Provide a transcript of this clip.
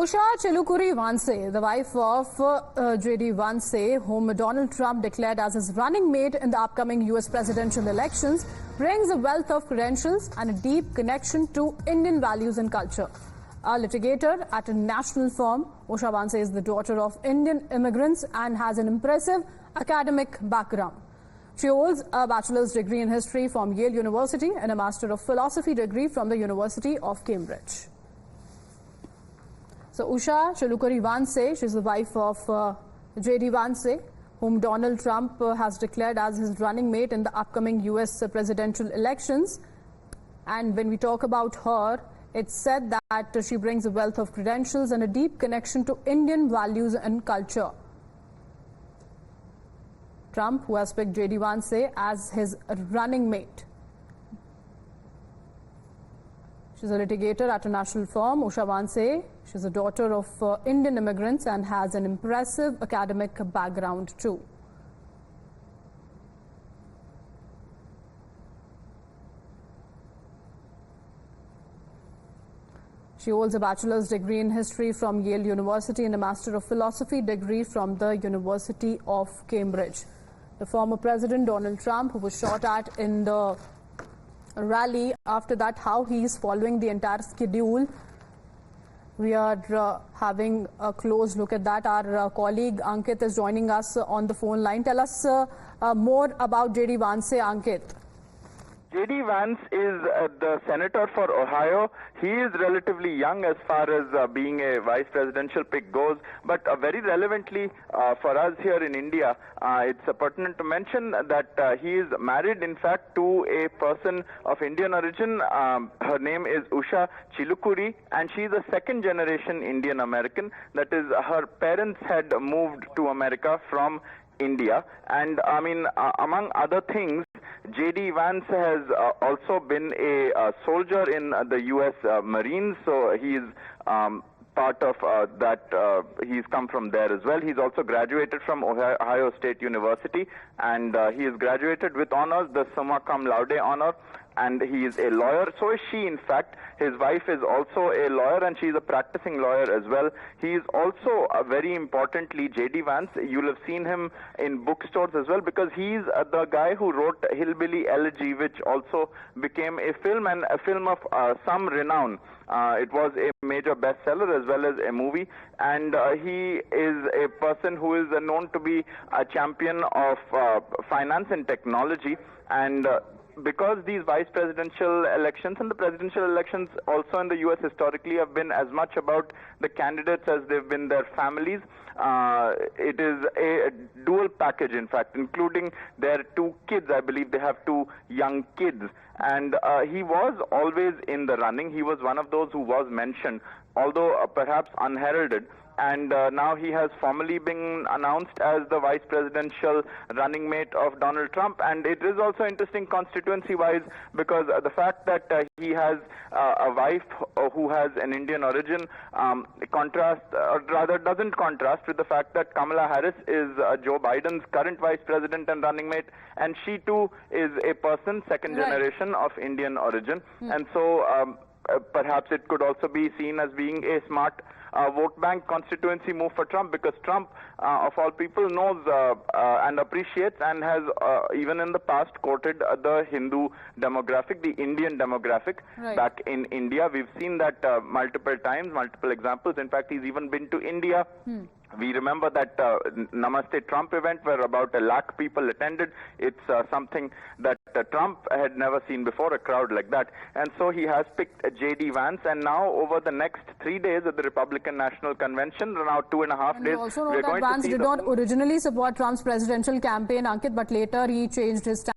Usha Chilukuri Vance, the wife of J.D. Vance, whom Donald Trump declared as his running mate in the upcoming U.S. presidential elections, brings a wealth of credentials and a deep connection to Indian values and culture. A litigator at a national firm, Usha Vance is the daughter of Indian immigrants and has an impressive academic background. She holds a bachelor's degree in history from Yale University and a master of philosophy degree from the University of Cambridge. So Usha Chilukuri Vance, she's the wife of J.D. Vance, whom Donald Trump has declared as his running mate in the upcoming U.S. presidential elections. And when we talk about her, it's said that she brings a wealth of credentials and a deep connection to Indian values and culture. Trump, who has picked J.D. Vance as his running mate. She's a litigator at a national firm, Usha Vance. She's a daughter of Indian immigrants and has an impressive academic background too. She holds a bachelor's degree in history from Yale University and a master of philosophy degree from the University of Cambridge. The former President Donald Trump, who was shot at in the rally, after that, how he is following the entire schedule. We are having a close look at that. Our colleague Ankit is joining us on the phone line. Tell us more about J.D. Vance, Ankit. J.D. Vance is the senator for Ohio. He is relatively young as far as being a vice presidential pick goes, but very relevantly for us here in India, it's pertinent to mention that he is married, in fact, to a person of Indian origin. Her name is Usha Chilukuri, and she is a second-generation Indian American. That is, her parents had moved to America from India, and among other things, J.D. Vance has also been a soldier in the U.S. Marines, so he's part of that. He's come from there as well. He's also graduated from Ohio State University, and he has graduated with honors, the summa cum laude honor, and he is a lawyer. So is she, in fact. His wife is also a lawyer, and she's a practicing lawyer as well. He is also, very importantly, J.D. Vance. You'll have seen him in bookstores as well, because he's the guy who wrote Hillbilly Elegy, which also became a film, and a film of some renown. It was a major bestseller as well as a movie, and he is a person who is known to be a champion of finance and technology, and because these vice presidential elections and the presidential elections also in the U.S. historically have been as much about the candidates as they've been their families, it is a dual package, in fact, including their two kids. I believe they have two young kids. And he was always in the running. He was one of those who was mentioned, although perhaps unheralded. And now he has formally been announced as the vice presidential running mate of Donald Trump. And it is also interesting constituency-wise, because the fact that he has a wife who has an Indian origin doesn't contrast with the fact that Kamala Harris is Joe Biden's current vice president and running mate, and she too is a person, second generation of Indian origin. And so perhaps it could also be seen as being a smart vote bank constituency move for Trump, because Trump, of all people, knows and appreciates and has even in the past quoted the Hindu demographic, the Indian demographic back in India. We've seen that multiple times, multiple examples. In fact, he's even been to India. We remember that Namaste Trump event where about 1 lakh people attended. It's something that Trump had never seen before, a crowd like that. And so he has picked J.D. Vance, and now over the next 3 days at the Republican National Convention, now 2.5 days, we also know that Vance did not originally support Trump's presidential campaign, Ankit, but later he changed his stance.